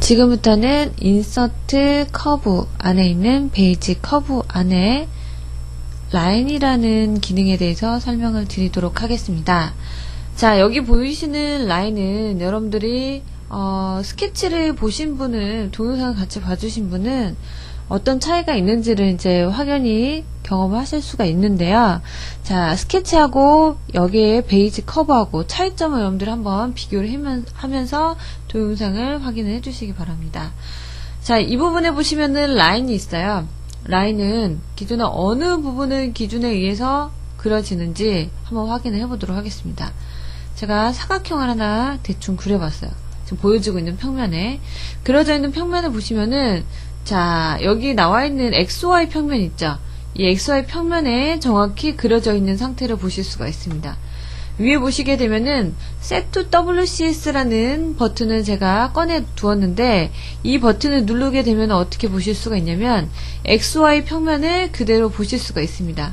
지금부터는 인서트 커브 안에 있는 베이지 커브 안에 라인이라는 기능에 대해서 설명을 드리도록 하겠습니다. 자, 여기 보이시는 라인은 여러분들이 스케치를 보신 분은, 동영상을 같이 봐주신 분은 어떤 차이가 있는지를 이제 확연히 경험하실 수가 있는데요. 자, 스케치하고 여기에 베이지 커브하고 차이점을 여러분들이 한번 비교를 하면서 동영상을 확인을 해주시기 바랍니다. 자, 이 부분에 보시면은 라인이 있어요. 라인은 기준은 어느 부분을 기준에 의해서 그려지는지 한번 확인을 해보도록 하겠습니다. 제가 사각형을 하나 대충 그려봤어요. 지금 보여지고 있는 평면에 그려져 있는 평면을 보시면은, 자, 여기 나와 있는 XY 평면 있죠? 이 XY 평면에 정확히 그려져 있는 상태를 보실 수가 있습니다. 위에 보시게 되면은 Set to WCS라는 버튼을 제가 꺼내 두었는데, 이 버튼을 누르게 되면 어떻게 보실 수가 있냐면 XY 평면을 그대로 보실 수가 있습니다.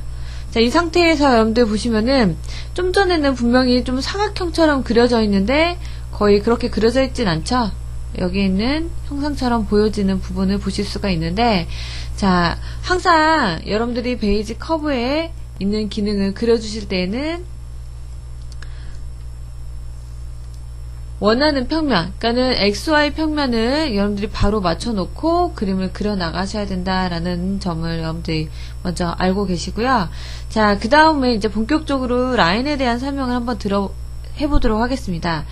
자, 이 상태에서 여러분들 보시면은 좀 전에는 분명히 좀 사각형처럼 그려져 있는데 거의 그렇게 그려져 있진 않죠? 여기 있는 형상처럼 보여지는 부분을 보실 수가 있는데, 자, 항상 여러분들이 베이지 커브에 있는 기능을 그려주실 때에는 원하는 평면, 그러니까는 XY 평면을 여러분들이 바로 맞춰놓고 그림을 그려 나가셔야 된다라는 점을 여러분들이 먼저 알고 계시고요. 자, 그 다음에 이제 본격적으로 라인에 대한 설명을 한번 해보도록 하겠습니다.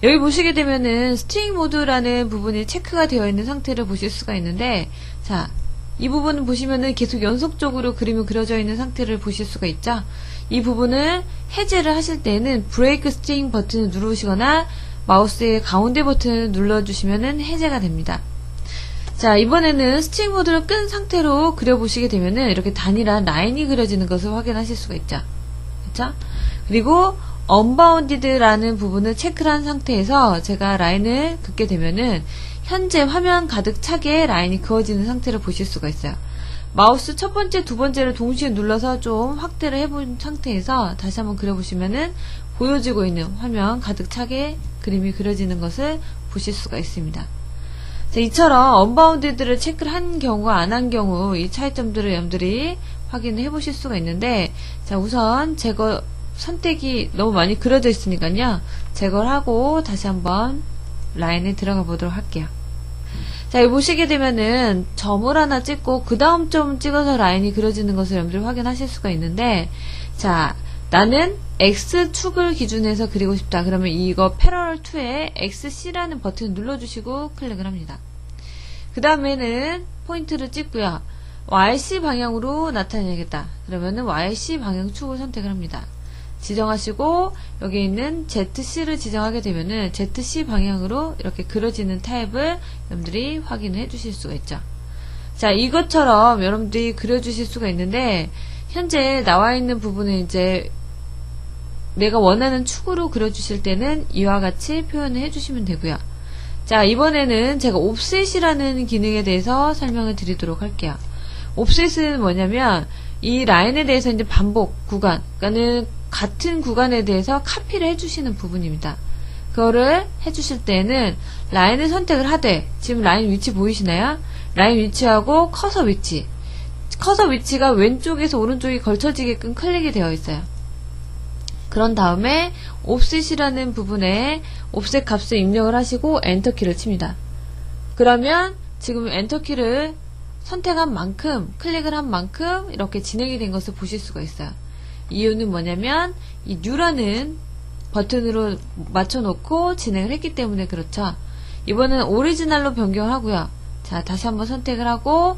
여기 보시게 되면은 스트링 모드라는 부분이 체크가 되어 있는 상태를 보실 수가 있는데, 자, 이 부분을 보시면은 계속 연속적으로 그림이 그려져 있는 상태를 보실 수가 있죠. 이 부분을 해제를 하실 때는 브레이크 스트링 버튼을 누르시거나 마우스의 가운데 버튼을 눌러주시면은 해제가 됩니다. 자, 이번에는 스트링 모드를 끈 상태로 그려보시게 되면은 이렇게 단일한 라인이 그려지는 것을 확인하실 수가 있죠. 그렇죠? 그리고 언바운디드라는 부분을 체크를 한 상태에서 제가 라인을 긋게 되면은 현재 화면 가득 차게 라인이 그어지는 상태를 보실 수가 있어요. 마우스 첫 번째, 두 번째를 동시에 눌러서 좀 확대를 해본 상태에서 다시 한번 그려보시면은 보여지고 있는 화면 가득 차게 그림이 그려지는 것을 보실 수가 있습니다. 자, 이처럼 언바운디드를 체크를 한 경우, 안 한 경우 이 차이점들을 여러분들이 확인을 해보실 수가 있는데, 자, 우선 제거 선택이 너무 많이 그려져 있으니까요, 제거를 하고 다시 한번 라인에 들어가 보도록 할게요. 자, 여기 보시게 되면은 점을 하나 찍고 그 다음 점 찍어서 라인이 그려지는 것을 여러분들이 확인하실 수가 있는데, 자, 나는 X축을 기준해서 그리고 싶다. 그러면 이거 패러럴 2에 XC라는 버튼을 눌러주시고 클릭을 합니다. 그 다음에는 포인트를 찍고요, YC 방향으로 나타내야겠다. 그러면은 YC 방향 축을 선택을 합니다. 지정하시고 여기 있는 ZC를 지정하게 되면은 ZC 방향으로 이렇게 그려지는 타입을 여러분들이 확인을 해 주실 수가 있죠. 자, 이것처럼 여러분들이 그려주실 수가 있는데, 현재 나와 있는 부분은 이제 내가 원하는 축으로 그려주실 때는 이와 같이 표현을 해주시면 되고요. 자, 이번에는 제가 옵셋이라는 기능에 대해서 설명을 드리도록 할게요. 옵셋은 뭐냐면 이 라인에 대해서 이제 반복 구간, 그러니까는 같은 구간에 대해서 카피를 해주시는 부분입니다. 그거를 해주실 때는 라인을 선택을 하되, 지금 라인 위치 보이시나요? 라인 위치하고 커서 위치, 커서 위치가 왼쪽에서 오른쪽이 걸쳐지게끔 클릭이 되어 있어요. 그런 다음에 옵셋이라는 부분에 옵셋 값을 입력을 하시고 엔터키를 칩니다. 그러면 지금 엔터키를 선택한 만큼, 클릭을 한 만큼 이렇게 진행이 된 것을 보실 수가 있어요. 이유는 뭐냐면 이 New라는 버튼으로 맞춰놓고 진행을 했기 때문에 그렇죠. 이번엔 오리지널로 변경을 하고요. 자, 다시 한번 선택을 하고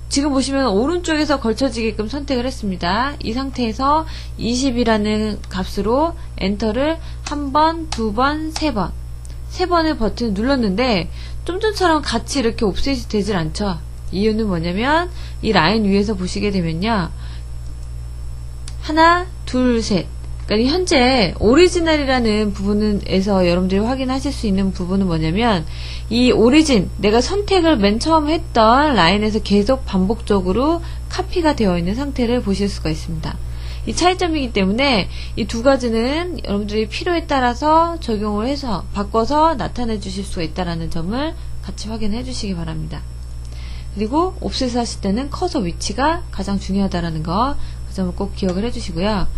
지금 보시면 오른쪽에서 걸쳐지게끔 선택을 했습니다. 이 상태에서 20이라는 값으로 엔터를 한 번, 두 번, 세 번, 세 번의 버튼을 눌렀는데 좀 전처럼 같이 이렇게 옵셋이 되질 않죠. 이유는 뭐냐면 이 라인 위에서 보시게 되면요, 하나, 둘, 셋. 그러니까 현재 오리지널이라는 부분에서 여러분들이 확인하실 수 있는 부분은 뭐냐면, 이 오리진, 내가 선택을 맨 처음 했던 라인에서 계속 반복적으로 카피가 되어 있는 상태를 보실 수가 있습니다. 이 차이점이기 때문에 이 두 가지는 여러분들이 필요에 따라서 적용을 해서 바꿔서 나타내 주실 수가 있다는 점을 같이 확인해 주시기 바랍니다. 그리고 옵셋 하실 때는 커서 위치가 가장 중요하다는 거, 그 점을 꼭 기억을 해주시고요.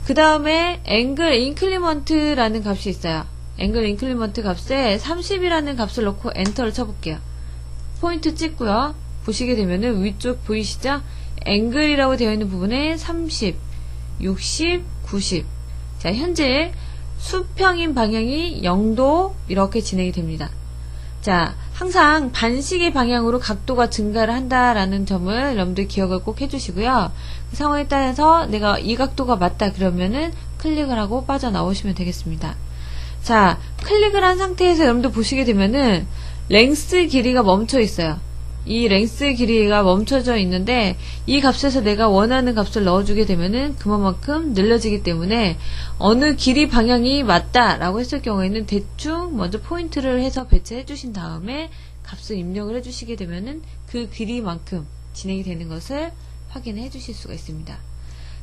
그 다음에 앵글 인클리먼트라는 값이 있어요. 앵글 인클리먼트 값에 30이라는 값을 넣고 엔터를 쳐볼게요. 포인트 찍고요. 보시게 되면은 위쪽 보이시죠? 앵글이라고 되어 있는 부분에 30, 60, 90. 자, 현재 수평인 방향이 0도 이렇게 진행이 됩니다. 자, 항상 반시계 방향으로 각도가 증가를 한다라는 점을 여러분들 기억을 꼭 해주시고요. 그 상황에 따라서 내가 이 각도가 맞다 그러면은 클릭을 하고 빠져나오시면 되겠습니다. 자, 클릭을 한 상태에서 여러분들 보시게 되면은 랭스 길이가 멈춰 있어요. 이 랭스 길이가 멈춰져 있는데 이 값에서 내가 원하는 값을 넣어주게 되면은 그만큼 늘려지기 때문에 어느 길이 방향이 맞다라고 했을 경우에는 대충 먼저 포인트를 해서 배치해 주신 다음에 값을 입력을 해 주시게 되면은 그 길이만큼 진행이 되는 것을 확인해 주실 수가 있습니다.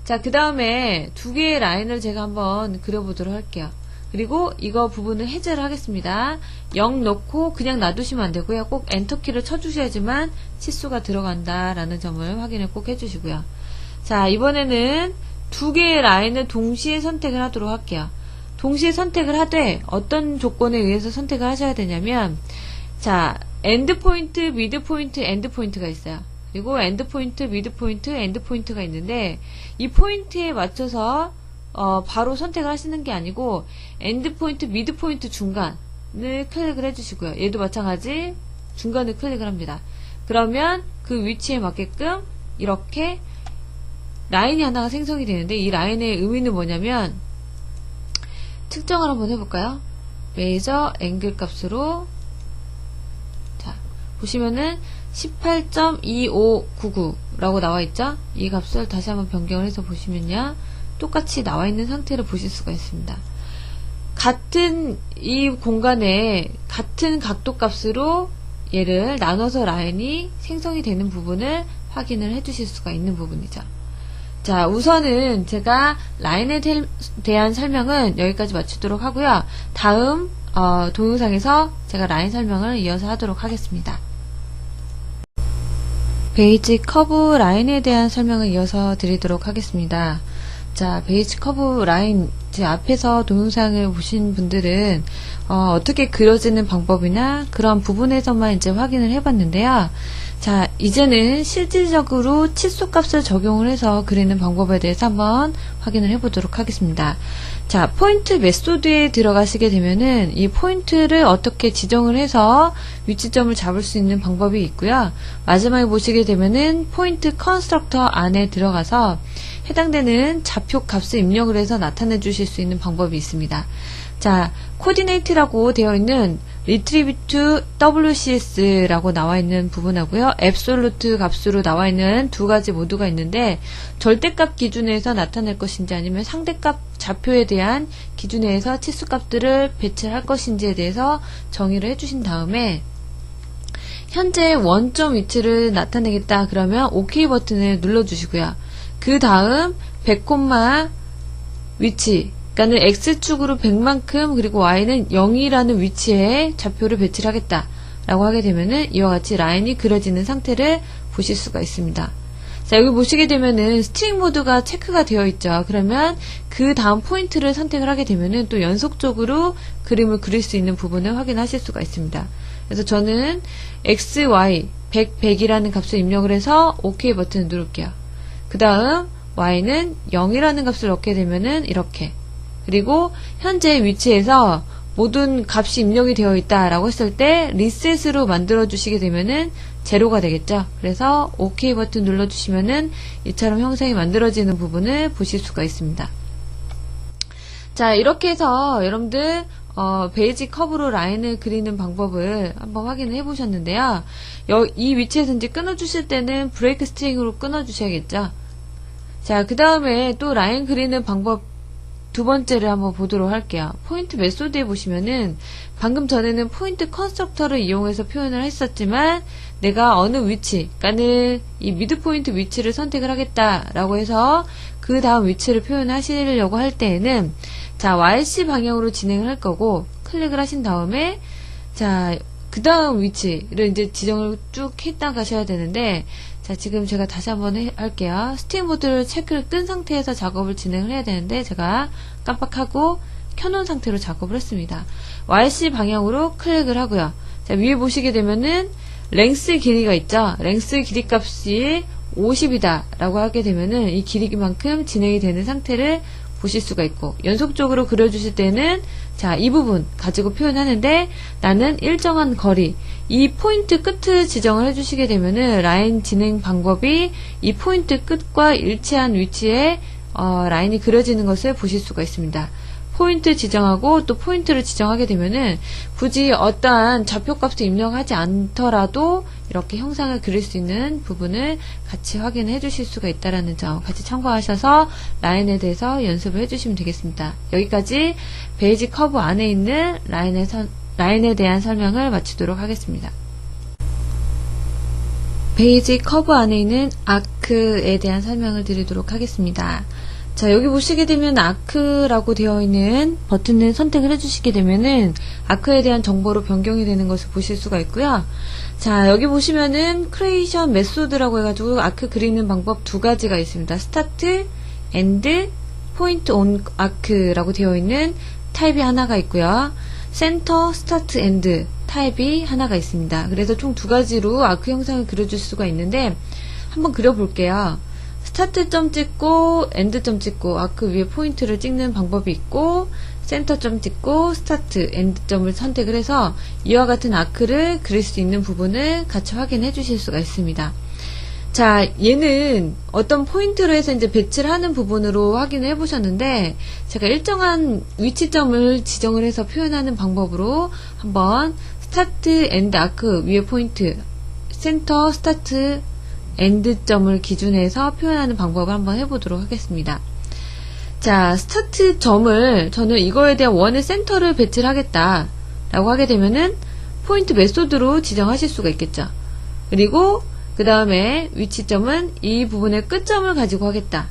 자, 그 다음에 두 개의 라인을 제가 한번 그려보도록 할게요. 그리고 이거 부분을 해제를 하겠습니다. 0 넣고 그냥 놔두시면 안 되고요. 꼭 엔터키를 쳐주셔야지만 치수가 들어간다라는 점을 확인을 꼭 해주시고요. 자, 이번에는 두 개의 라인을 동시에 선택을 하도록 할게요. 동시에 선택을 하되 어떤 조건에 의해서 선택을 하셔야 되냐면, 자, 엔드 포인트, 미드 포인트, 엔드 포인트가 있어요. 그리고 엔드 포인트, 미드 포인트, 엔드 포인트가 있는데 이 포인트에 맞춰서 바로 선택을 하시는 게 아니고 엔드 포인트, 미드 포인트 중간을 클릭을 해주시고요. 얘도 마찬가지 중간을 클릭을 합니다. 그러면 그 위치에 맞게끔 이렇게 라인이 하나가 생성이 되는데 이 라인의 의미는 뭐냐면 측정을 한번 해볼까요? 메이저 앵글 값으로 자 보시면은 18.2599라고 나와있죠? 이 값을 다시 한번 변경을 해서 보시면요. 똑같이 나와 있는 상태를 보실 수가 있습니다. 같은 이 공간에 같은 각도 값으로 얘를 나눠서 라인이 생성이 되는 부분을 확인을 해 주실 수가 있는 부분이죠. 자, 우선은 제가 라인에 대한 설명은 여기까지 마치도록 하고요. 다음 동영상에서 제가 라인 설명을 이어서 하도록 하겠습니다. 베이직 커브 라인에 대한 설명을 이어서 드리도록 하겠습니다. 자, 베이직 커브 라인, 제 앞에서 동영상을 보신 분들은 어떻게 그려지는 방법이나 그런 부분에서만 이제 확인을 해봤는데요. 자, 이제는 실질적으로 치수값을 적용을 해서 그리는 방법에 대해서 한번 확인을 해보도록 하겠습니다. 자, 포인트 메소드에 들어가시게 되면은 이 포인트를 어떻게 지정을 해서 위치점을 잡을 수 있는 방법이 있고요. 마지막에 보시게 되면은 포인트 컨스트럭터 안에 들어가서 해당되는 좌표 값을 입력을 해서 나타내 주실 수 있는 방법이 있습니다. 자, 코디네이트라고 되어 있는 retrieve WCS라고 나와 있는 부분하고요. absolute 값으로 나와 있는 두 가지 모두가 있는데 절대값 기준에서 나타낼 것인지 아니면 상대값 좌표에 대한 기준에서 치수값들을 배치할 것인지에 대해서 정의를 해주신 다음에 현재 원점 위치를 나타내겠다 그러면 OK 버튼을 눌러주시고요. 그 다음 100, 위치 그러니까는 X축으로 100만큼 그리고 Y는 0이라는 위치에 좌표를 배치를 하겠다 라고 하게 되면은 이와 같이 라인이 그려지는 상태를 보실 수가 있습니다. 자, 여기 보시게 되면은 스트링 모드가 체크가 되어 있죠. 그러면 그 다음 포인트를 선택을 하게 되면은 또 연속적으로 그림을 그릴 수 있는 부분을 확인하실 수가 있습니다. 그래서 저는 X, Y 100, 100이라는 값을 입력을 해서 OK 버튼을 누를게요. 그 다음 Y는 0이라는 값을 넣게 되면은 이렇게 그리고 현재 위치에서 모든 값이 입력이 되어 있다라고 했을 때 리셋으로 만들어 주시게 되면은 제로가 되겠죠. 그래서 OK 버튼 눌러 주시면은 이처럼 형상이 만들어지는 부분을 보실 수가 있습니다. 자, 이렇게 해서 여러분들 베이직 커브로 라인을 그리는 방법을 한번 확인을 해 보셨는데요. 이 위치에서 이제 끊어 주실 때는 브레이크 스트링으로 끊어 주셔야겠죠. 자, 그 다음에 또 라인 그리는 방법 두 번째를 한번 보도록 할게요. 포인트 메소드에 보시면은 방금 전에는 포인트 컨스트럭터를 이용해서 표현을 했었지만 내가 어느 위치, 그러니까는 이 미드 포인트 위치를 선택을 하겠다라고 해서 그 다음 위치를 표현하시려고 할 때에는 자, YC 방향으로 진행을 할 거고 클릭을 하신 다음에 자, 그 다음 위치를 이제 지정을 쭉 했다 가셔야 되는데 자, 지금 제가 다시 한번 할게요. 스팀 모드를 체크를 끈 상태에서 작업을 진행을 해야 되는데 제가 깜빡하고 켜놓은 상태로 작업을 했습니다. YC 방향으로 클릭을 하고요. 자, 위에 보시게 되면은 랭스 길이가 있죠. 랭스 길이 값이 50이다 라고 하게 되면은 이 길이만큼 진행이 되는 상태를 보실 수가 있고, 연속적으로 그려주실 때는 자, 이 부분 가지고 표현하는데 나는 일정한 거리, 이 포인트 끝을 지정을 해주시게 되면은 라인 진행 방법이 이 포인트 끝과 일치한 위치에 라인이 그려지는 것을 보실 수가 있습니다. 포인트 지정하고 또 포인트를 지정하게 되면은 굳이 어떠한 좌표값을 입력하지 않더라도 이렇게 형상을 그릴 수 있는 부분을 같이 확인해 주실 수가 있다는 점 같이 참고하셔서 라인에 대해서 연습을 해주시면 되겠습니다. 여기까지 베이지 커브 안에 있는 라인에 대한 설명을 마치도록 하겠습니다. 베이지 커브 안에 있는 아크에 대한 설명을 드리도록 하겠습니다. 자, 여기 보시게 되면 아크라고 되어 있는 버튼을 선택을 해주시게 되면은 아크에 대한 정보로 변경이 되는 것을 보실 수가 있고요. 자, 여기 보시면은 크리에이션 메소드라고 해가지고 아크 그리는 방법 두 가지가 있습니다. 스타트, 엔드, 포인트 온 아크라고 되어 있는 타입이 하나가 있고요. 센터, 스타트, 엔드 타입이 하나가 있습니다. 그래서 총 두 가지로 아크 형상을 그려줄 수가 있는데 한번 그려볼게요. 스타트점 찍고 엔드점 찍고 아크 위에 포인트를 찍는 방법이 있고 센터점 찍고 스타트 엔드점을 선택을 해서 이와 같은 아크를 그릴 수 있는 부분을 같이 확인해 주실 수가 있습니다. 자, 얘는 어떤 포인트로 해서 이제 배치를 하는 부분으로 확인을 해보셨는데 제가 일정한 위치점을 지정을 해서 표현하는 방법으로 한번 스타트 엔드 아크 위에 포인트 센터 스타트 엔드점을 기준해서 표현하는 방법을 한번 해보도록 하겠습니다. 자, 스타트 점을 저는 이거에 대한 원의 센터를 배치를 하겠다 라고 하게 되면은 포인트 메소드로 지정하실 수가 있겠죠. 그리고 그 다음에 위치점은 이 부분의 끝점을 가지고 하겠다.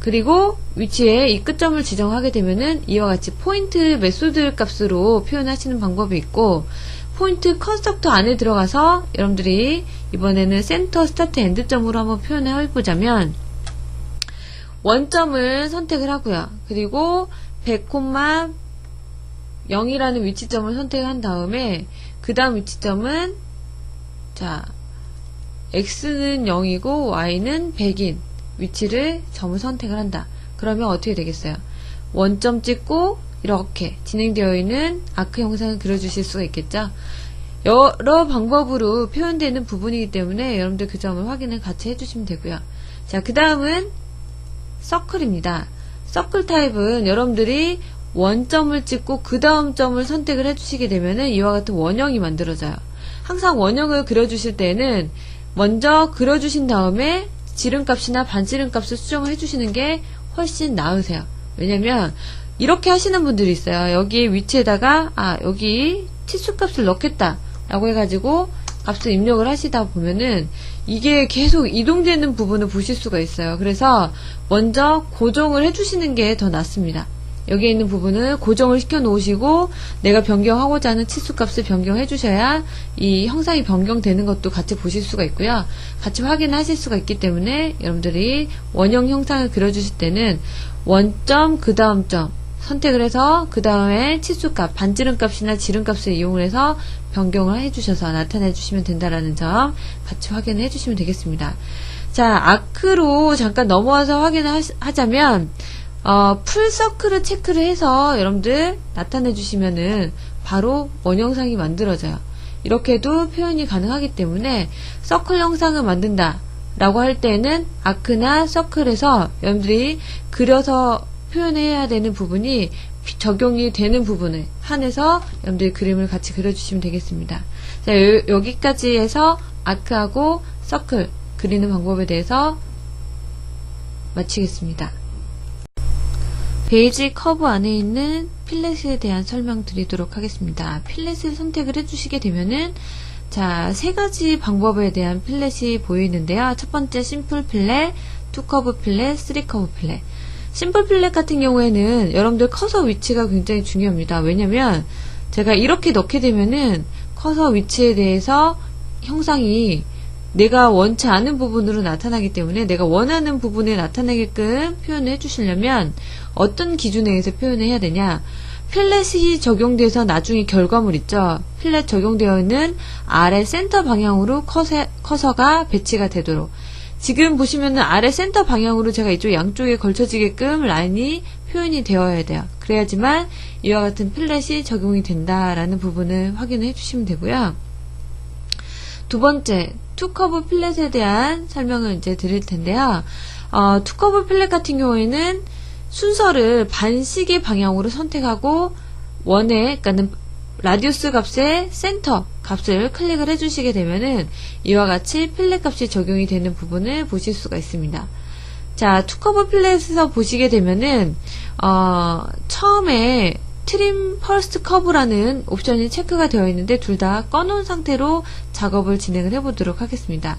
그리고 위치에 이 끝점을 지정하게 되면은 이와 같이 포인트 메소드 값으로 표현하시는 방법이 있고 포인트 컨스트럭터 안에 들어가서 여러분들이 이번에는 센터 스타트 엔드점으로 한번 표현을 해보자면 원점을 선택을 하고요. 그리고 100,0이라는 위치점을 선택한 다음에 그 다음 위치점은 자 x는 0이고 y는 100인 위치를 점을 선택을 한다. 그러면 어떻게 되겠어요? 원점 찍고 이렇게 진행되어 있는 아크 형상을 그려주실 수가 있겠죠. 여러 방법으로 표현되는 부분이기 때문에 여러분들 그 점을 확인을 같이 해주시면 되고요. 자, 그 다음은 서클입니다. 서클 타입은 여러분들이 원점을 찍고 그 다음 점을 선택을 해주시게 되면은 이와 같은 원형이 만들어져요. 항상 원형을 그려주실 때는 먼저 그려주신 다음에 지름값이나 반지름값을 수정을 해주시는 게 훨씬 나으세요. 왜냐면 이렇게 하시는 분들이 있어요. 여기 위치에다가 여기 치수값을 넣겠다 라고 해가지고 값을 입력을 하시다 보면은 이게 계속 이동되는 부분을 보실 수가 있어요. 그래서 먼저 고정을 해주시는 게 더 낫습니다. 여기에 있는 부분을 고정을 시켜 놓으시고 내가 변경하고자 하는 치수값을 변경해 주셔야 이 형상이 변경되는 것도 같이 보실 수가 있고요. 같이 확인하실 수가 있기 때문에 여러분들이 원형 형상을 그려주실 때는 원점 그 다음 점 선택을 해서 그 다음에 치수값, 반지름값이나 지름값을 이용을 해서 변경을 해주셔서 나타내 주시면 된다라는 점 같이 확인을 해주시면 되겠습니다. 자, 아크로 잠깐 넘어와서 확인을 하자면 풀서클을 체크를 해서 여러분들 나타내 주시면은 바로 원형상이 만들어져요. 이렇게도 표현이 가능하기 때문에 서클 형상을 만든다 라고 할 때는 아크나 서클에서 여러분들이 그려서 표현해야 되는 부분이 적용이 되는 부분을 한해서 여러분들이 그림을 같이 그려주시면 되겠습니다. 자, 여기까지 해서 아크하고 서클 그리는 방법에 대해서 마치겠습니다. 베이지 커브 안에 있는 필렛에 대한 설명 드리도록 하겠습니다. 필렛을 선택을 해주시게 되면은 자, 세 가지 방법에 대한 필렛이 보이는데요. 첫 번째 심플 필렛, 2커브 필렛, 3커브 필렛. 심플 필렛 같은 경우에는 여러분들 커서 위치가 굉장히 중요합니다. 왜냐면 제가 이렇게 넣게 되면은 커서 위치에 대해서 형상이 내가 원치 않은 부분으로 나타나기 때문에 내가 원하는 부분에 나타나게끔 표현을 해주시려면 어떤 기준에 의해서 표현을 해야 되냐. 필렛이 적용돼서 나중에 결과물 있죠. 필렛 적용되어 있는 아래 센터 방향으로 커서가 배치가 되도록. 지금 보시면은 아래 센터 방향으로 제가 이쪽 양쪽에 걸쳐지게끔 라인이 표현이 되어야 돼요. 그래야지만 이와 같은 필렛이 적용이 된다라는 부분을 확인을 해주시면 되고요. 두 번째, 투커브 필렛에 대한 설명을 이제 드릴 텐데요. 투커브 필렛 같은 경우에는 순서를 반시계 방향으로 선택하고 그러니까는 라디우스 값의 센터 값을 클릭을 해주시게 되면은 이와 같이 필렛 값이 적용이 되는 부분을 보실 수가 있습니다. 자, 투커브 필렛에서 보시게 되면은 처음에 트림 퍼스트 커브라는 옵션이 체크가 되어 있는데 둘 다 꺼놓은 상태로 작업을 진행을 해보도록 하겠습니다.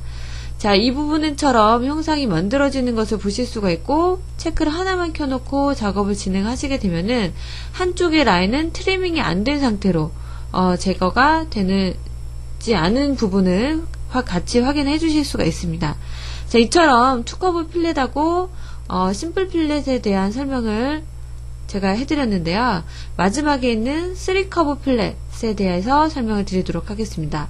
자, 이 부분은처럼 형상이 만들어지는 것을 보실 수가 있고 체크를 하나만 켜놓고 작업을 진행하시게 되면은 한쪽의 라인은 트리밍이 안 된 상태로 제거가 되지 않은 부분을 같이 확인해 주실 수가 있습니다. 자, 이처럼 투커브 필렛하고 심플 필렛에 대한 설명을 제가 해드렸는데요. 마지막에 있는 3커브 필렛에 대해서 설명을 드리도록 하겠습니다.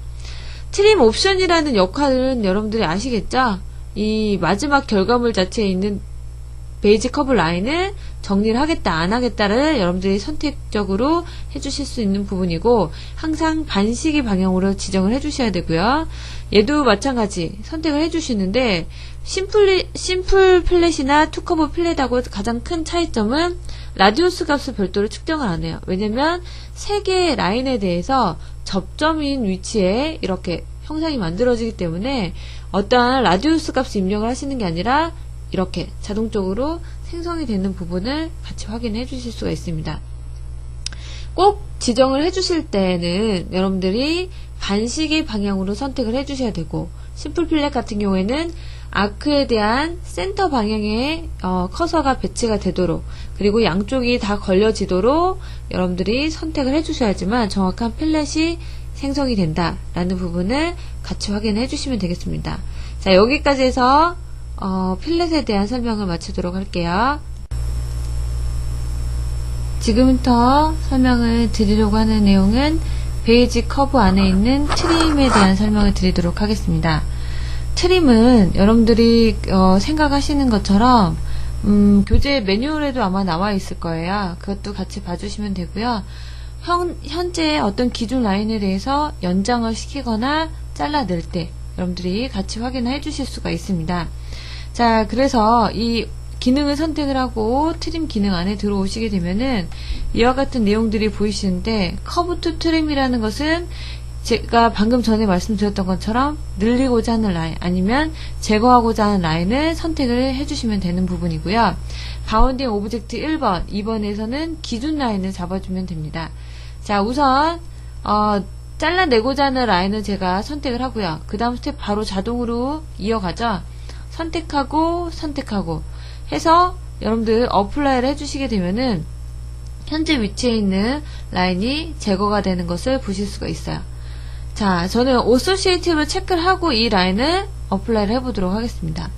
트림 옵션이라는 역할은 여러분들이 아시겠죠? 이 마지막 결과물 자체에 있는 베이지 커브 라인을 정리를 하겠다 안 하겠다를 여러분들이 선택적으로 해주실 수 있는 부분이고 항상 반시계 방향으로 지정을 해주셔야 되고요. 얘도 마찬가지 선택을 해주시는데 심플 필렛이나 투커브 필렛하고 가장 큰 차이점은 라디우스 값을 별도로 측정을 안 해요. 왜냐면 세 개의 라인에 대해서 접점인 위치에 이렇게 형상이 만들어지기 때문에 어떠한 라디우스 값을 입력을 하시는 게 아니라 이렇게 자동적으로 생성이 되는 부분을 같이 확인해 주실 수가 있습니다. 꼭 지정을 해 주실 때는 여러분들이 반시계 방향으로 선택을 해 주셔야 되고 심플 필렛 같은 경우에는 아크에 대한 센터 방향에 커서가 배치가 되도록 그리고 양쪽이 다 걸려지도록 여러분들이 선택을 해 주셔야지만 정확한 필렛이 생성이 된다라는 부분을 같이 확인해 주시면 되겠습니다. 자, 여기까지 해서 필렛에 대한 설명을 마치도록 할게요. 지금부터 설명을 드리려고 하는 내용은 베이지 커브 안에 있는 트림에 대한 설명을 드리도록 하겠습니다. 트림은 여러분들이 생각하시는 것처럼 교재 매뉴얼에도 아마 나와 있을 거예요. 그것도 같이 봐주시면 되고요. 현재 어떤 기준 라인에 대해서 연장을 시키거나 잘라낼 때 여러분들이 같이 확인해 주실 수가 있습니다. 자, 그래서 이 기능을 선택을 하고 트림 기능 안에 들어오시게 되면은 이와 같은 내용들이 보이시는데 커브 투 트림이라는 것은 제가 방금 전에 말씀드렸던 것처럼 늘리고자 하는 라인 아니면 제거하고자 하는 라인을 선택을 해주시면 되는 부분이고요. 바운딩 오브젝트 1번, 2번에서는 기준 라인을 잡아주면 됩니다. 자, 우선 잘라내고자 하는 라인을 제가 선택을 하고요. 그 다음 스텝 바로 자동으로 이어가죠. 선택하고 해서 여러분들 어플라이를 해주시게 되면은 현재 위치에 있는 라인이 제거가 되는 것을 보실 수가 있어요. 자, 저는 어소시에이티브를 체크를 하고 이 라인을 어플라이를 해보도록 하겠습니다.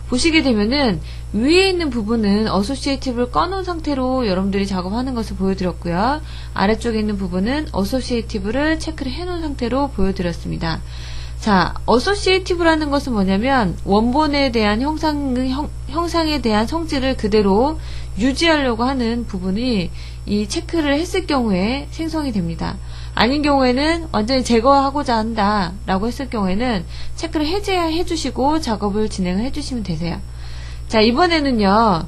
보시게 되면은 위에 있는 부분은 어소시에이티브를 꺼놓은 상태로 여러분들이 작업하는 것을 보여드렸고요. 아래쪽에 있는 부분은 어소시에이티브를 체크를 해놓은 상태로 보여드렸습니다. 자, 어소시에이티브라는 것은 뭐냐면 원본에 대한 형상에 대한 성질을 그대로 유지하려고 하는 부분이 이 체크를 했을 경우에 생성이 됩니다. 아닌 경우에는 완전히 제거하고자 한다 라고 했을 경우에는 체크를 해제해 주시고 작업을 진행을 해 주시면 되세요. 자, 이번에는요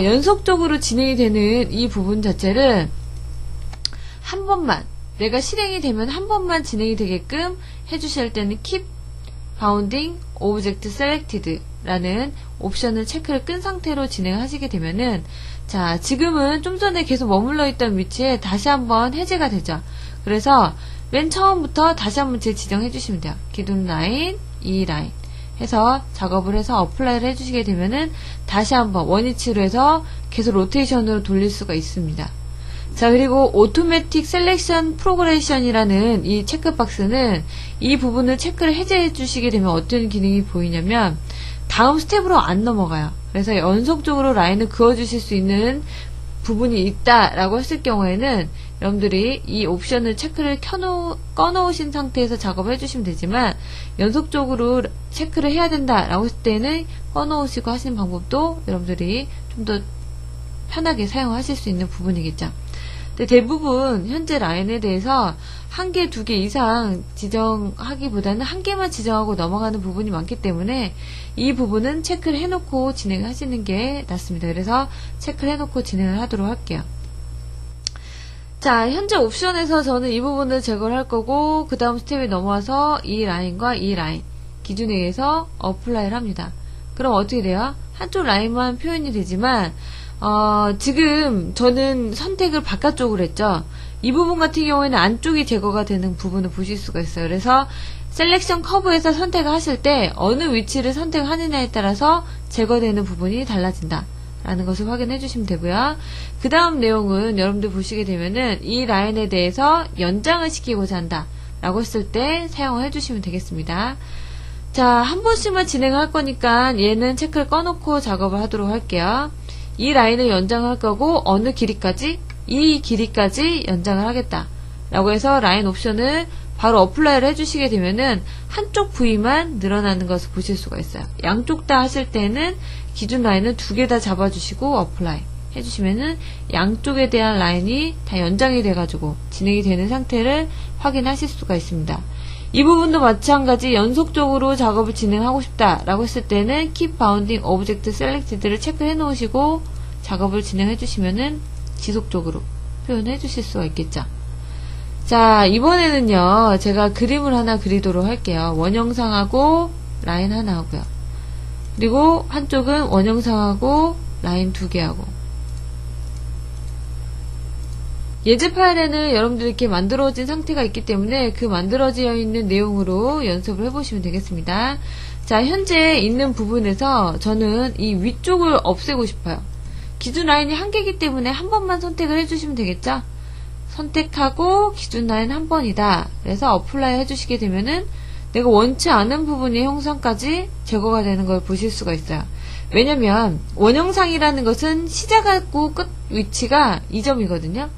연속적으로 진행이 되는 이 부분 자체를 한 번만 내가 실행이 되면 한 번만 진행이 되게끔 해주실 때는 Keep Bounding Object Selected 라는 옵션을 체크를 끈 상태로 진행하시게 되면은 자, 지금은 좀 전에 계속 머물러 있던 위치에 다시 한번 해제가 되죠. 그래서 맨 처음부터 다시 한번 재지정해 주시면 돼요. 기둥 라인, 이 라인. 해서 작업을 해서 어플라이를 해주시게 되면은 다시 한번 원위치로 해서 계속 로테이션으로 돌릴 수가 있습니다. 자, 그리고 오토매틱 셀렉션 프로그레션이라는 이 체크박스는 이 부분을 체크를 해제해 주시게 되면 어떤 기능이 보이냐면 다음 스텝으로 안 넘어가요. 그래서 연속적으로 라인을 그어 주실 수 있는 부분이 있다라고 했을 경우에는 여러분들이 이 옵션을 체크를 꺼놓으신 상태에서 작업을 해주시면 되지만 연속적으로 체크를 해야 된다라고 했을 때는 꺼놓으시고 하시는 방법도 여러분들이 좀 더 편하게 사용하실 수 있는 부분이겠죠. 근데 대부분 현재 라인에 대해서 한 개, 두 개 이상 지정하기보다는 한 개만 지정하고 넘어가는 부분이 많기 때문에 이 부분은 체크를 해놓고 진행을 하시는 게 낫습니다. 그래서 체크를 해놓고 진행을 하도록 할게요. 자, 현재 옵션에서 저는 이 부분을 제거를 할 거고 그 다음 스텝에 넘어와서 이 라인과 이 라인 기준에 의해서 어플라이를 합니다. 그럼 어떻게 돼요? 한쪽 라인만 표현이 되지만 지금 저는 선택을 바깥쪽으로 했죠. 이 부분 같은 경우에는 안쪽이 제거가 되는 부분을 보실 수가 있어요. 그래서 셀렉션 커브에서 선택을 하실 때 어느 위치를 선택하느냐에 따라서 제거되는 부분이 달라진다 라는 것을 확인해 주시면 되고요. 그 다음 내용은 여러분들 보시게 되면은 이 라인에 대해서 연장을 시키고자 한다 라고 했을 때 사용을 해주시면 되겠습니다. 자, 한 번씩만 진행을 할 거니까 얘는 체크를 꺼놓고 작업을 하도록 할게요. 이 라인을 연장할 거고 어느 길이까지? 이 길이까지 연장을 하겠다 라고 해서 라인 옵션을 바로 어플라이를 해주시게 되면은 한쪽 부위만 늘어나는 것을 보실 수가 있어요. 양쪽 다 하실 때는 기준 라인을 두 개 다 잡아주시고 어플라이 해주시면은 양쪽에 대한 라인이 다 연장이 돼가지고 진행이 되는 상태를 확인하실 수가 있습니다. 이 부분도 마찬가지 연속적으로 작업을 진행하고 싶다 라고 했을 때는 Keep Bounding Object Selected를 체크해 놓으시고 작업을 진행해 주시면은 지속적으로 표현해 주실 수가 있겠죠. 자, 이번에는요 제가 그림을 하나 그리도록 할게요. 원형상하고 라인 하나 하고요. 그리고 한쪽은 원형상하고 라인 두 개 하고, 예제 파일에는 여러분들이 이렇게 만들어진 상태가 있기 때문에 그 만들어져 있는 내용으로 연습을 해보시면 되겠습니다. 자, 현재 있는 부분에서 저는 이 위쪽을 없애고 싶어요. 기준 라인이 한 개이기 때문에 한 번만 선택을 해주시면 되겠죠? 선택하고 기준 라인 한 번이다. 그래서 어플라이 해주시게 되면은 내가 원치 않은 부분의 형상까지 제거가 되는 걸 보실 수가 있어요. 왜냐면 원형상이라는 것은 시작하고 끝 위치가 이 점이거든요.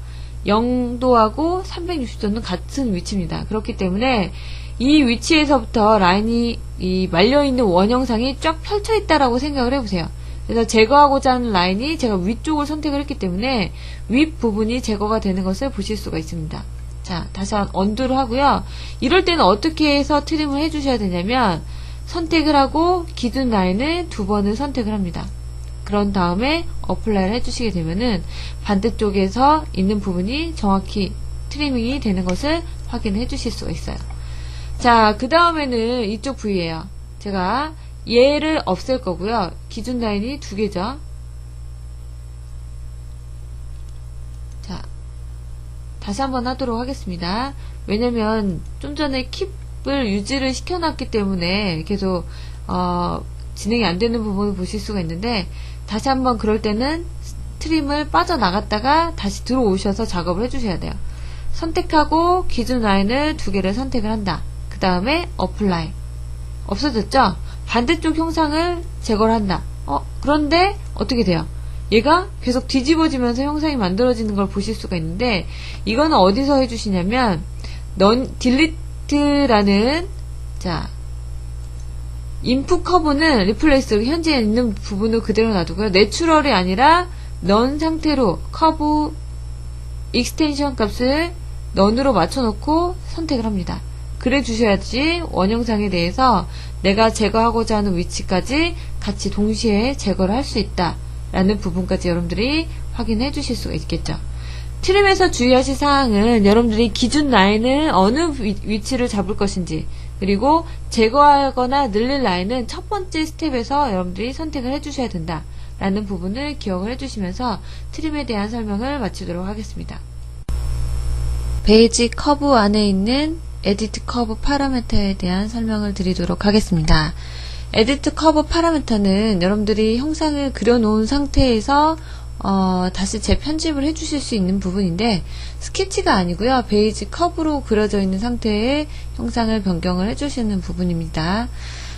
0도하고 360도는 같은 위치입니다. 그렇기 때문에 이 위치에서부터 라인이 말려있는 원형상이 쫙 펼쳐 있다라고 생각을 해보세요. 그래서 제거하고자 하는 라인이 제가 위쪽을 선택을 했기 때문에 윗부분이 제거가 되는 것을 보실 수가 있습니다. 자, 다시 언두를 하고요. 이럴 때는 어떻게 해서 트림을 해주셔야 되냐면 선택을 하고 기준 라인을 두 번을 선택을 합니다. 그런 다음에 어플라이를 해주시게 되면은 반대쪽에서 있는 부분이 정확히 트리밍이 되는 것을 확인해 주실 수가 있어요. 자, 그 다음에는 이쪽 부위예요. 제가 얘를 없앨 거고요. 기준 라인이 두 개죠. 자, 다시 한번 하도록 하겠습니다. 왜냐면 좀 전에 킵을 유지를 시켜놨기 때문에 계속 진행이 안 되는 부분을 보실 수가 있는데, 다시 한번 그럴 때는 트림을 빠져나갔다가 다시 들어오셔서 작업을 해주셔야 돼요. 선택하고 기준 라인을 두 개를 선택을 한다. 그 다음에 어플라이. 없어졌죠? 반대쪽 형상을 제거를 한다. 그런데 어떻게 돼요? 얘가 계속 뒤집어지면서 형상이 만들어지는 걸 보실 수가 있는데, 이거는 어디서 해주시냐면 딜리트라는 인풋 커브는 리플레이스 현재 있는 부분을 그대로 놔두고요. 내추럴이 아니라 넌 상태로 커브 익스텐션 값을 넌으로 맞춰놓고 선택을 합니다. 그래 주셔야지 원형상에 대해서 내가 제거하고자 하는 위치까지 같이 동시에 제거를 할 수 있다 라는 부분까지 여러분들이 확인해 주실 수가 있겠죠. 트림에서 주의하실 사항은 여러분들이 기준 라인을 어느 위치를 잡을 것인지, 그리고 제거하거나 늘릴 라인은 첫 번째 스텝에서 여러분들이 선택을 해주셔야 된다 라는 부분을 기억을 해주시면서 트림에 대한 설명을 마치도록 하겠습니다. 베이직 커브 안에 있는 에디트 커브 파라미터에 대한 설명을 드리도록 하겠습니다. 에디트 커브 파라미터는 여러분들이 형상을 그려놓은 상태에서 다시 재편집을 해주실 수 있는 부분인데, 스케치가 아니고요. 베이지 커브로 그려져 있는 상태의 형상을 변경을 해주시는 부분입니다.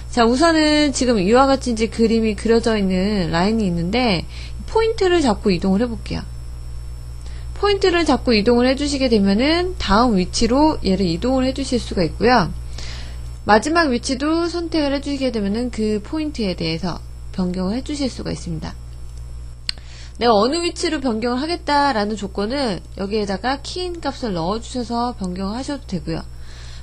자, 우선은 지금 이와 같이 이제 그림이 그려져 있는 라인이 있는데, 포인트를 잡고 이동을 해볼게요. 포인트를 잡고 이동을 해주시게 되면은 다음 위치로 얘를 이동을 해주실 수가 있고요. 마지막 위치도 선택을 해주시게 되면은 그 포인트에 대해서 변경을 해주실 수가 있습니다. 내가 어느 위치로 변경을 하겠다라는 조건은 여기에다가 키인 값을 넣어주셔서 변경을 하셔도 되고요.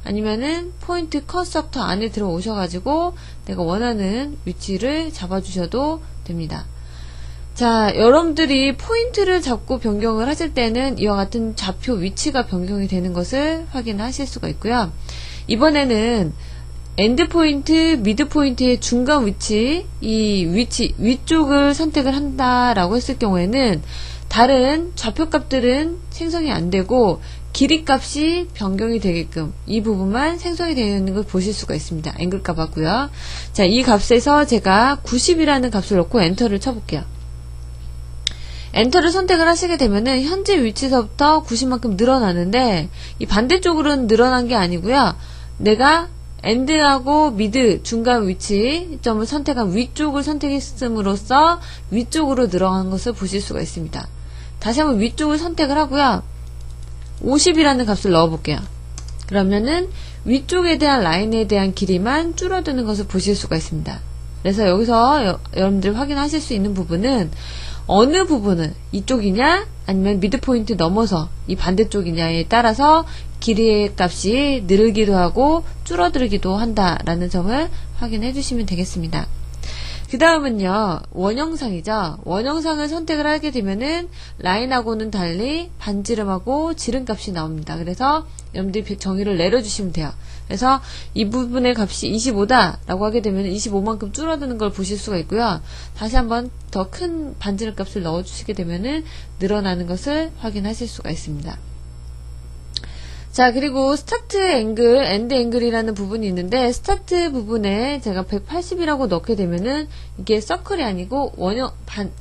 아니면은 포인트 컨스트럭터 안에 들어오셔가지고 내가 원하는 위치를 잡아주셔도 됩니다. 자, 여러분들이 포인트를 잡고 변경을 하실 때는 이와 같은 좌표 위치가 변경이 되는 것을 확인하실 수가 있고요. 이번에는 엔드 포인트, 미드 포인트의 중간 위치, 이 위치, 위쪽을 선택을 한다라고 했을 경우에는 다른 좌표 값들은 생성이 안 되고 길이 값이 변경이 되게끔 이 부분만 생성이 되어 있는 걸 보실 수가 있습니다. 앵글 값 하고요. 자, 이 값에서 제가 90이라는 값을 넣고 엔터를 쳐볼게요. 엔터를 선택을 하시게 되면은 현재 위치에서부터 90만큼 늘어나는데 이 반대쪽으로는 늘어난 게 아니고요. 내가 엔드하고 미드 중간 위치점을 선택한 위쪽을 선택했음으로써 위쪽으로 늘어난 것을 보실 수가 있습니다. 다시 한번 위쪽을 선택을 하고요. 50이라는 값을 넣어볼게요. 그러면은 위쪽에 대한 라인에 대한 길이만 줄어드는 것을 보실 수가 있습니다. 그래서 여기서 여러분들 확인하실 수 있는 부분은 어느 부분은 이쪽이냐 아니면 미드포인트 넘어서 이 반대쪽이냐에 따라서 길이의 값이 늘기도 하고 줄어들기도 한다라는 점을 확인해 주시면 되겠습니다. 그 다음은요, 원형상이죠. 원형상을 선택을 하게 되면은 라인하고는 달리 반지름하고 지름값이 나옵니다. 그래서 여러분들이 정의를 내려주시면 돼요. 그래서 이 부분의 값이 25다 라고 하게 되면 25만큼 줄어드는 걸 보실 수가 있고요. 다시 한번 더 큰 반지름 값을 넣어주시게 되면은 늘어나는 것을 확인하실 수가 있습니다. 자, 그리고 스타트 앵글, 엔드 앵글이라는 부분이 있는데, 스타트 부분에 제가 180이라고 넣게 되면은 이게 서클이 아니고 원형,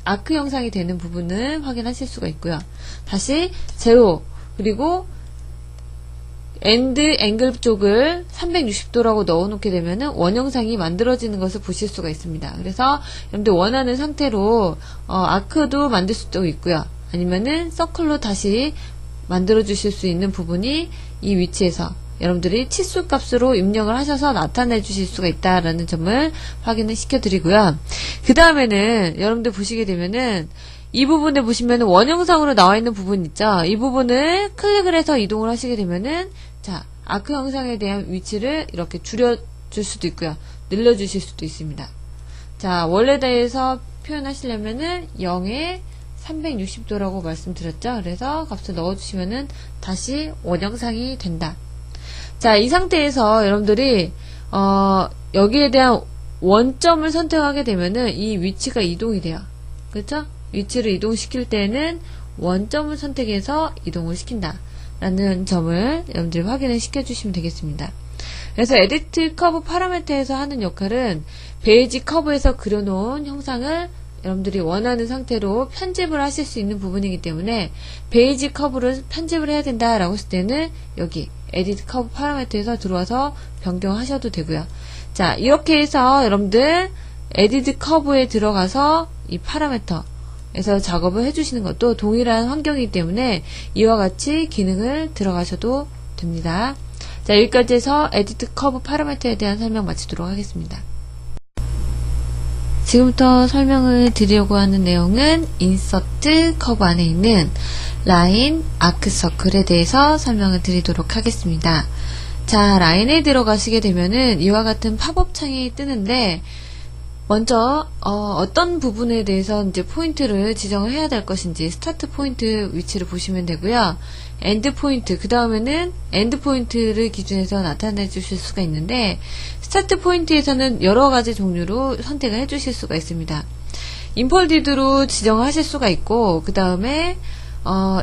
아크 형상이 되는 부분을 확인하실 수가 있고요. 다시 제로, 그리고 엔드 앵글 쪽을 360도라고 넣어놓게 되면은 원형상이 만들어지는 것을 보실 수가 있습니다. 그래서 여러분들 원하는 상태로 아크도 만들 수도 있고요. 아니면은 서클로 다시 만들어 주실 수 있는 부분이 이 위치에서 여러분들이 치수 값으로 입력을 하셔서 나타내 주실 수가 있다라는 점을 확인을 시켜 드리고요. 그 다음에는 여러분들 보시게 되면은 이 부분에 보시면은 원형상으로 나와 있는 부분 있죠. 이 부분을 클릭을 해서 이동을 하시게 되면은 자, 아크 형상에 대한 위치를 이렇게 줄여줄 수도 있고요. 늘려주실 수도 있습니다. 자, 원래대에서 표현하시려면은 0에 360도라고 말씀드렸죠. 그래서 값을 넣어주시면은 다시 원형상이 된다. 자, 이 상태에서 여러분들이 여기에 대한 원점을 선택하게 되면은 이 위치가 이동이 돼요. 그렇죠? 위치를 이동시킬 때는 원점을 선택해서 이동을 시킨다 라는 점을 여러분들이 확인을 시켜주시면 되겠습니다. 그래서 에디트 커브 파라미터에서 하는 역할은 베이지 커브에서 그려놓은 형상을 여러분들이 원하는 상태로 편집을 하실 수 있는 부분이기 때문에 베이지 커브를 편집을 해야 된다라고 했을 때는 여기 에디트 커브 파라미터에서 들어와서 변경하셔도 되고요. 자, 이렇게 해서 여러분들 에디트 커브에 들어가서 이 파라미터에서 작업을 해주시는 것도 동일한 환경이기 때문에 이와 같이 기능을 들어가셔도 됩니다. 자, 여기까지 해서 에디트 커브 파라미터에 대한 설명 마치도록 하겠습니다. 지금부터 설명을 드리려고 하는 내용은 인서트 커브 안에 있는 라인, 아크 서클에 대해서 설명을 드리도록 하겠습니다. 자, 라인에 들어가시게 되면은 이와 같은 팝업 창이 뜨는데 먼저 어떤 부분에 대해서 이제 포인트를 지정을 해야 될 것인지 스타트 포인트 위치를 보시면 되고요. 엔드 포인트, 그 다음에는 엔드 포인트를 기준해서 나타내 주실 수가 있는데 스타트 포인트에서는 여러 가지 종류로 선택을 해 주실 수가 있습니다. 인폴디드로 지정을 하실 수가 있고 그 다음에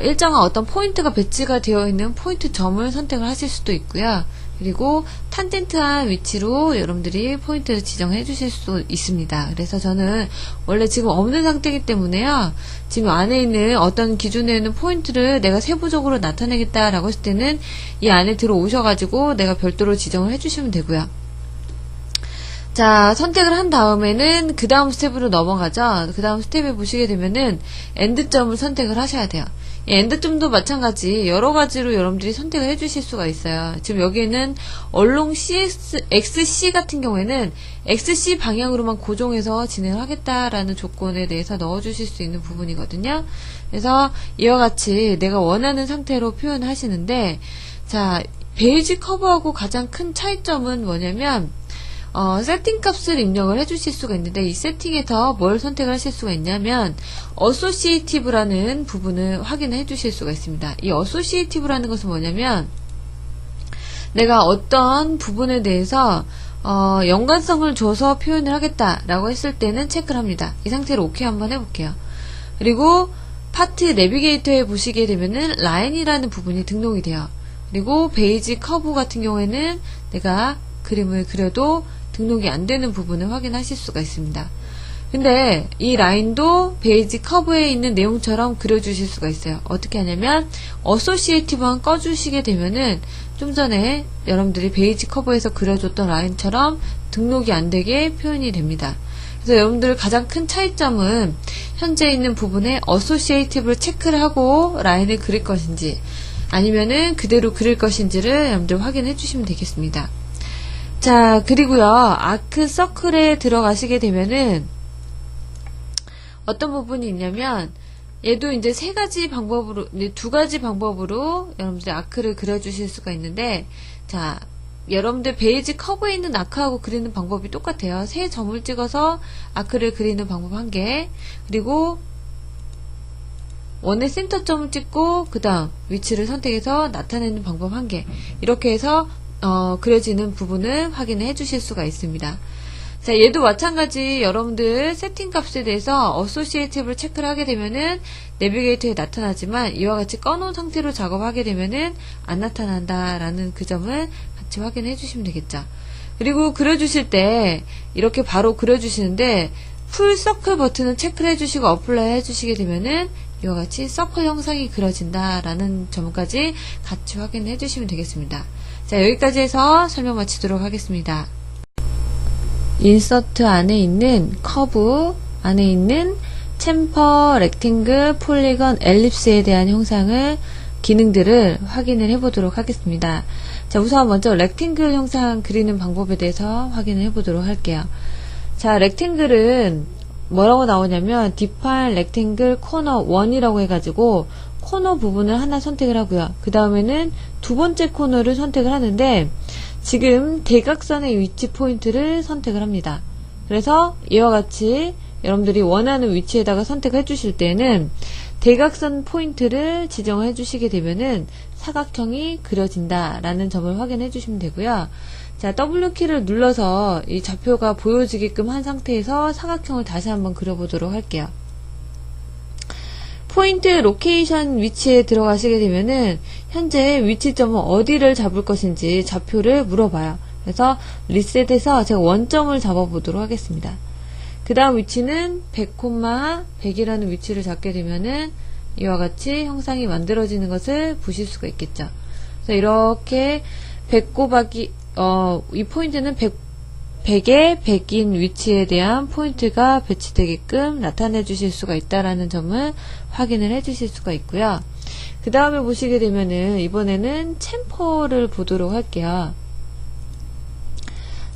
일정한 어떤 포인트가 배치가 되어 있는 포인트 점을 선택을 하실 수도 있고요. 그리고 탄젠트한 위치로 여러분들이 포인트를 지정해 주실 수 있습니다. 그래서 저는 원래 지금 없는 상태이기 때문에요. 지금 안에 있는 어떤 기준에 있는 포인트를 내가 세부적으로 나타내겠다라고 했을 때는 이 안에 들어오셔가지고 내가 별도로 지정을 해주시면 되고요. 자, 선택을 한 다음에는 그 다음 스텝으로 넘어가죠. 그 다음 스텝에 보시게 되면은 엔드점을 선택을 하셔야 돼요. 이 엔드점도 마찬가지 여러 가지로 여러분들이 선택을 해주실 수가 있어요. 지금 여기에는 얼롱 XC 같은 경우에는 XC 방향으로만 고정해서 진행을 하겠다라는 조건에 대해서 넣어주실 수 있는 부분이거든요. 그래서 이와 같이 내가 원하는 상태로 표현하시는데, 자, 베이지 커브하고 가장 큰 차이점은 뭐냐면 세팅 값을 입력을 해주실 수가 있는데, 이 세팅에서 뭘 선택을 하실 수가 있냐면 어소시에이티브라는 부분을 확인해 주실 수가 있습니다. 이 어소시에이티브라는 것은 뭐냐면 내가 어떤 부분에 대해서 연관성을 줘서 표현을 하겠다라고 했을 때는 체크를 합니다. 이 상태로 오케이 한번 해볼게요. 그리고 파트 내비게이터에 보시게 되면은 라인이라는 부분이 등록이 돼요. 그리고 베이지 커브 같은 경우에는 내가 그림을 그려도 등록이 안 되는 부분을 확인하실 수가 있습니다. 근데 이 라인도 베이지 커브에 있는 내용처럼 그려주실 수가 있어요. 어떻게 하냐면 어소시에이티브만 꺼주시게 되면은 좀 전에 여러분들이 베이지 커브에서 그려줬던 라인처럼 등록이 안 되게 표현이 됩니다. 그래서 여러분들 가장 큰 차이점은 현재 있는 부분에 어소시에이티브를 체크를 하고 라인을 그릴 것인지 아니면은 그대로 그릴 것인지를 여러분들 확인해 주시면 되겠습니다. 자, 그리고요, 아크 서클에 들어가시게 되면은 어떤 부분이 있냐면 얘도 이제 두 가지 방법으로 여러분들 아크를 그려주실 수가 있는데, 자, 여러분들 베이지 커브에 있는 아크하고 그리는 방법이 똑같아요. 세 점을 찍어서 아크를 그리는 방법 한 개, 그리고 원의 센터점을 찍고 그 다음 위치를 선택해서 나타내는 방법 한 개, 이렇게 해서 그려지는 부분을 확인해 주실 수가 있습니다. 자, 얘도 마찬가지 여러분들 세팅 값에 대해서 어소시에이티브를 체크를 하게 되면은 내비게이터에 나타나지만 이와 같이 꺼놓은 상태로 작업하게 되면은 안 나타난다라는 그 점을 같이 확인해 주시면 되겠죠. 그리고 그려주실 때 이렇게 바로 그려주시는데 풀 서클 버튼을 체크를 해주시고 어플라이 해주시게 되면은 이와 같이 서클 형상이 그려진다라는 점까지 같이 확인해 주시면 되겠습니다. 자, 여기까지 해서 설명 마치도록 하겠습니다. 인서트 안에 있는 커브 안에 있는 챔퍼, 렉탱글, 폴리건, 엘립스에 대한 형상을 기능들을 확인을 해보도록 하겠습니다. 자, 우선 먼저 렉탱글 형상 그리는 방법에 대해서 확인을 해보도록 할게요. 자, 렉탱글은 뭐라고 나오냐면 define rectangle corner 1이라고 해가지고 코너 부분을 하나 선택을 하고요. 그 다음에는 두 번째 코너를 선택을 하는데 지금 대각선의 위치 포인트를 선택을 합니다. 그래서 이와 같이 여러분들이 원하는 위치에다가 선택해 주실 때는 대각선 포인트를 지정해 주시게 되면은 사각형이 그려진다라는 점을 확인해 주시면 되고요. 자, W키를 눌러서 이 좌표가 보여지게끔 한 상태에서 사각형을 다시 한번 그려보도록 할게요. 포인트 로케이션 위치에 들어가시게 되면은 현재 위치점은 어디를 잡을 것인지 좌표를 물어봐요. 그래서 리셋해서 제가 원점을 잡아보도록 하겠습니다. 그 다음 위치는 100, 100이라는 위치를 잡게 되면은 이와 같이 형상이 만들어지는 것을 보실 수가 있겠죠. 그래서 이렇게 100 곱하기 이 포인트는 100에 100인 위치에 대한 포인트가 배치되게끔 나타내 주실 수가 있다라는 점을 확인을 해 주실 수가 있고요. 그 다음에 보시게 되면은 이번에는 챔퍼를 보도록 할게요.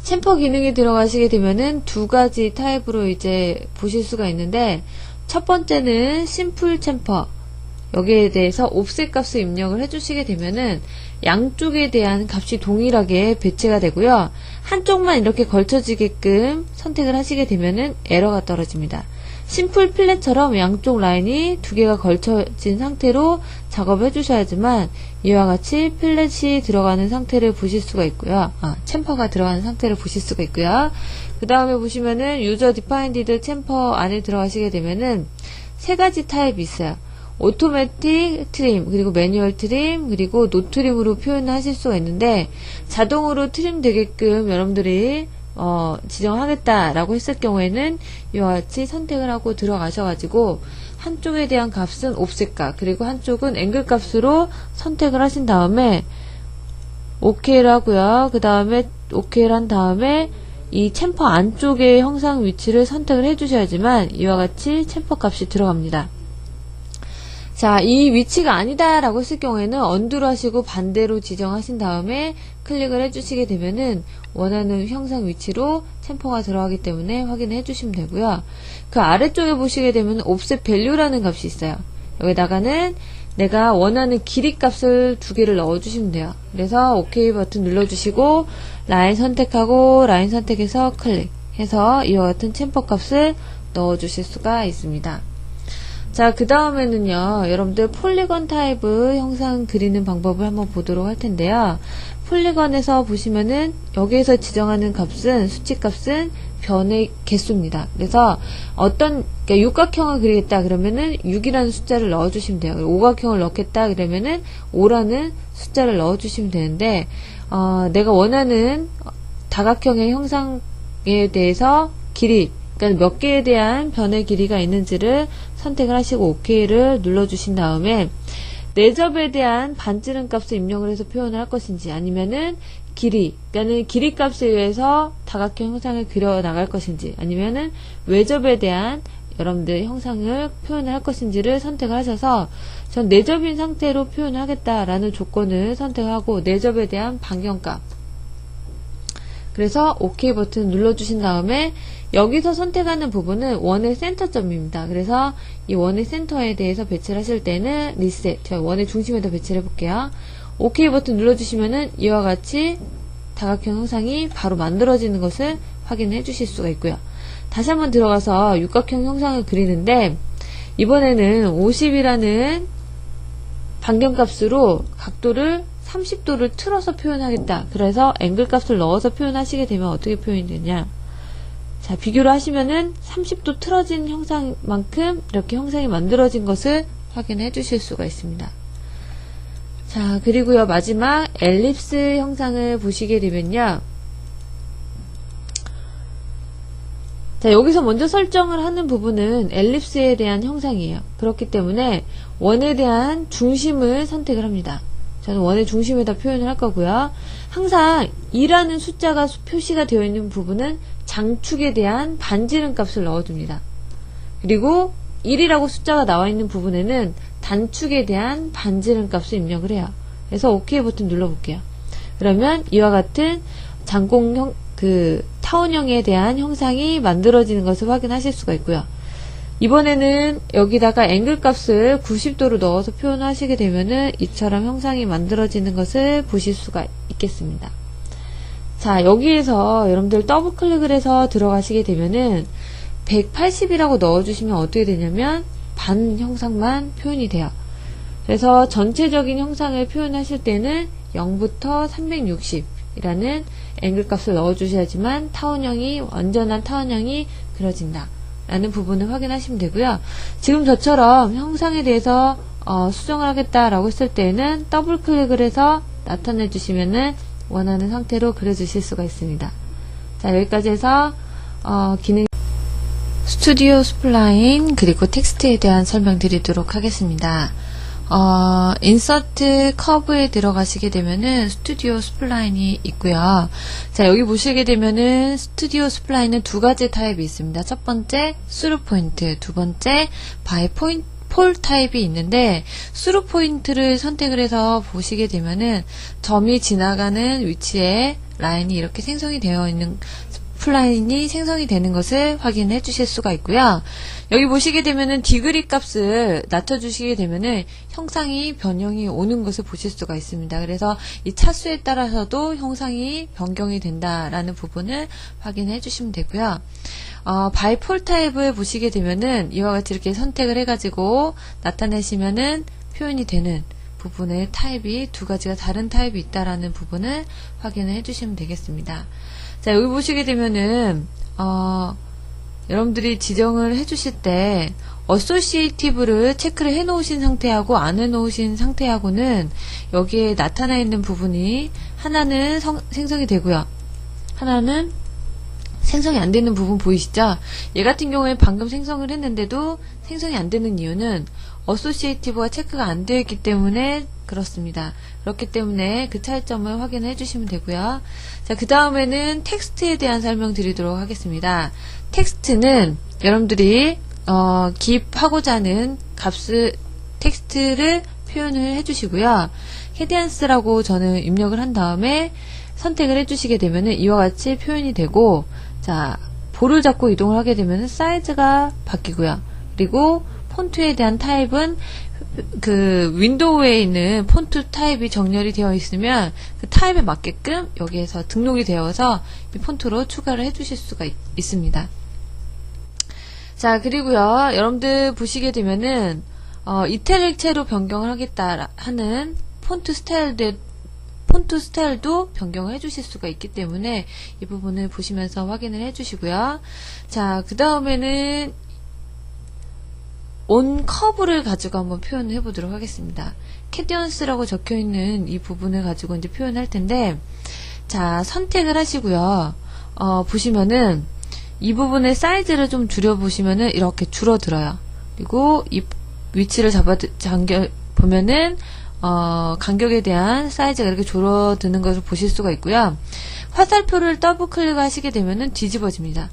챔퍼 기능에 들어가시게 되면은 두 가지 타입으로 이제 보실 수가 있는데, 첫 번째는 심플 챔퍼, 여기에 대해서 옵셋 값을 입력을 해주시게 되면은 양쪽에 대한 값이 동일하게 배치가 되고요. 한쪽만 이렇게 걸쳐지게끔 선택을 하시게 되면은 에러가 떨어집니다. 심플 필렛처럼 양쪽 라인이 두 개가 걸쳐진 상태로 작업해 주셔야지만 이와 같이 필렛이 들어가는 상태를 보실 수가 있고요. 챔퍼가 들어가는 상태를 보실 수가 있고요. 그 다음에 보시면은 유저 디파인디드 챔퍼 안에 들어가시게 되면은 세 가지 타입이 있어요. 오토매틱 트림, 그리고 매뉴얼 트림, 그리고 노 트림으로 표현을 하실 수가 있는데, 자동으로 트림 되게끔 여러분들이 지정하겠다라고 했을 경우에는 이와 같이 선택을 하고 들어가셔가지고 한쪽에 대한 값은 옵셋값, 그리고 한쪽은 앵글 값으로 선택을 하신 다음에 OK를 하고요. 그 다음에 OK를 한 다음에 이 챔퍼 안쪽의 형상 위치를 선택을 해주셔야지만 이와 같이 챔퍼 값이 들어갑니다. 자, 이 위치가 아니다 라고 했을 경우에는 언두를 하시고 반대로 지정하신 다음에 클릭을 해주시게 되면은 원하는 형상 위치로 챔퍼가 들어가기 때문에 확인해 주시면 되고요. 그 아래쪽에 보시게 되면 offset value라는 값이 있어요. 여기다가는 내가 원하는 길이 값을 두 개를 넣어 주시면 돼요. 그래서 OK 버튼 눌러주시고 라인 선택하고 라인 선택해서 클릭해서 이와 같은 챔퍼 값을 넣어 주실 수가 있습니다. 자, 그 다음에는요, 여러분들 폴리건 타입의 형상 그리는 방법을 한번 보도록 할 텐데요. 폴리건에서 보시면은 여기에서 지정하는 값은 수치값은 변의 개수입니다. 그래서 그러니까 육각형을 그리겠다 그러면은 6이라는 숫자를 넣어주시면 돼요. 오각형을 넣겠다 그러면은 5라는 숫자를 넣어주시면 되는데 내가 원하는 다각형의 형상에 대해서 길이, 그러니까 몇 개에 대한 변의 길이가 있는지를 선택을 하시고 OK를 눌러주신 다음에 내 접에 대한 반지름 값을 입력을 해서 표현을 할 것인지 아니면은 그러니까 길이 값에 의해서 다각형 형상을 그려 나갈 것인지 아니면은 외접에 대한 여러분들 형상을 표현을 할 것인지를 선택을 하셔서 전 내접인 상태로 표현을 하겠다라는 조건을 선택하고 내접에 대한 반경값, 그래서 OK 버튼 눌러주신 다음에 여기서 선택하는 부분은 원의 센터점입니다. 그래서 이 원의 센터에 대해서 배치를 하실 때는 리셋, 제가 원의 중심에다 배치를 해볼게요. OK 버튼 눌러주시면은 이와 같이 다각형 형상이 바로 만들어지는 것을 확인해 주실 수가 있고요. 다시 한번 들어가서 육각형 형상을 그리는데 이번에는 50이라는 반경값으로 각도를 30도를 틀어서 표현하겠다. 그래서 앵글 값을 넣어서 표현하시게 되면 어떻게 표현이 되냐. 자, 비교를 하시면은 30도 틀어진 형상만큼 이렇게 형상이 만들어진 것을 확인해 주실 수가 있습니다. 자, 그리고요, 마지막 엘립스 형상을 보시게 되면요. 자, 여기서 먼저 설정을 하는 부분은 엘립스에 대한 형상이에요. 그렇기 때문에 원에 대한 중심을 선택을 합니다. 저는 원의 중심에다 표현을 할 거고요. 항상 2라는 숫자가 표시가 되어 있는 부분은 장축에 대한 반지름 값을 넣어줍니다. 그리고 1이라고 숫자가 나와 있는 부분에는 단축에 대한 반지름 값을 입력을 해요. 그래서 OK 버튼 눌러볼게요. 그러면 이와 같은 장공형, 타원형에 대한 형상이 만들어지는 것을 확인하실 수가 있고요. 이번에는 여기다가 앵글 값을 90도로 넣어서 표현하시게 되면은 이처럼 형상이 만들어지는 것을 보실 수가 있겠습니다. 자, 여기에서 여러분들 더블 클릭을 해서 들어가시게 되면은 180이라고 넣어주시면 어떻게 되냐면 반 형상만 표현이 돼요. 그래서 전체적인 형상을 표현하실 때는 0부터 360이라는 앵글 값을 넣어주셔야지만 타원형이, 완전한 타원형이 그려진다 라는 부분을 확인하시면 되고요. 지금 저처럼 형상에 대해서 수정을 하겠다라고 했을 때는 더블 클릭을 해서 나타내 주시면은 원하는 상태로 그려주실 수가 있습니다. 자, 여기까지 해서 기능 스튜디오 스플라인 그리고 텍스트에 대한 설명드리도록 하겠습니다. 인서트 커브에 들어가시게 되면은 스튜디오 스플라인이 있고요. 자, 여기 보시게 되면은 스튜디오 스플라인은 두 가지 타입이 있습니다. 첫 번째 스루 포인트, 두 번째 바이 폴 타입이 있는데 스루 포인트를 선택을 해서 보시게 되면은 점이 지나가는 위치에 라인이 이렇게 생성이 되어 있는 플라인이 생성이 되는 것을 확인해 주실 수가 있고요. 여기 보시게 되면은 디그리 값을 낮춰주시게 되면은 형상이 변형이 오는 것을 보실 수가 있습니다. 그래서 이 차수에 따라서도 형상이 변경이 된다라는 부분을 확인해 주시면 되고요. 바이폴 타입을 보시게 되면은 이와 같이 이렇게 선택을 해가지고 나타내시면은 표현이 되는 부분의 타입이 두 가지가 다른 타입이 있다라는 부분을 확인을 해주시면 되겠습니다. 자, 여기 보시게 되면은 여러분들이 지정을 해주실 때 어소시에이티브를 체크를 해놓으신 상태하고 안 해놓으신 상태하고는 여기에 나타나 있는 부분이 하나는 생성이 되고요. 하나는 생성이 안 되는 부분 보이시죠? 얘 같은 경우에 방금 생성을 했는데도 생성이 안 되는 이유는 어소시에이티브가 체크가 안 되어 있기 때문에 그렇습니다. 그렇기 때문에 그 차이점을 확인해 주시면 되고요. 자, 그 다음에는 텍스트에 대한 설명 드리도록 하겠습니다. 텍스트는 여러분들이 기입하고자 하는 텍스트를 표현을 해주시고요. 헤디안스라고 저는 입력을 한 다음에 선택을 해주시게 되면 이와 같이 표현이 되고, 자, 볼을 잡고 이동을 하게 되면 사이즈가 바뀌고요. 그리고 폰트에 대한 타입은 그 윈도우에 있는 폰트 타입이 정렬이 되어 있으면 그 타입에 맞게끔 여기에서 등록이 되어서 이 폰트로 추가를 해주실 수가 있습니다. 자, 그리고요, 여러분들 보시게 되면은 이탈릭체로 변경을 하겠다 하는 폰트 스타일도 변경을 해주실 수가 있기 때문에 이 부분을 보시면서 확인을 해주시고요. 자, 그 다음에는 온 커브를 가지고 한번 표현을 해보도록 하겠습니다. 캐디언스라고 적혀있는 이 부분을 가지고 이제 표현할 텐데, 자, 선택을 하시고요. 보시면은 이 부분의 사이즈를 좀 줄여보시면은 이렇게 줄어들어요. 그리고 이 위치를 보면은 간격에 대한 사이즈가 이렇게 줄어드는 것을 보실 수가 있고요. 화살표를 더블 클릭하시게 되면은 뒤집어집니다.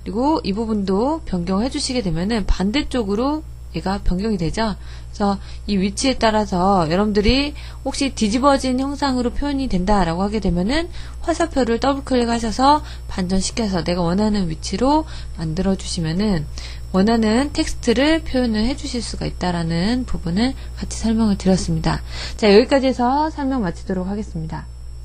그리고 이 부분도 변경해 주시게 되면은 반대쪽으로 얘가 변경이 되죠. 그래서 이 위치에 따라서 여러분들이 혹시 뒤집어진 형상으로 표현이 된다라고 하게 되면은 화살표를 더블 클릭하셔서 반전시켜서 내가 원하는 위치로 만들어 주시면은 원하는 텍스트를 표현을 해 주실 수가 있다라는 부분을 같이 설명을 드렸습니다. 자, 여기까지 해서 설명 마치도록 하겠습니다.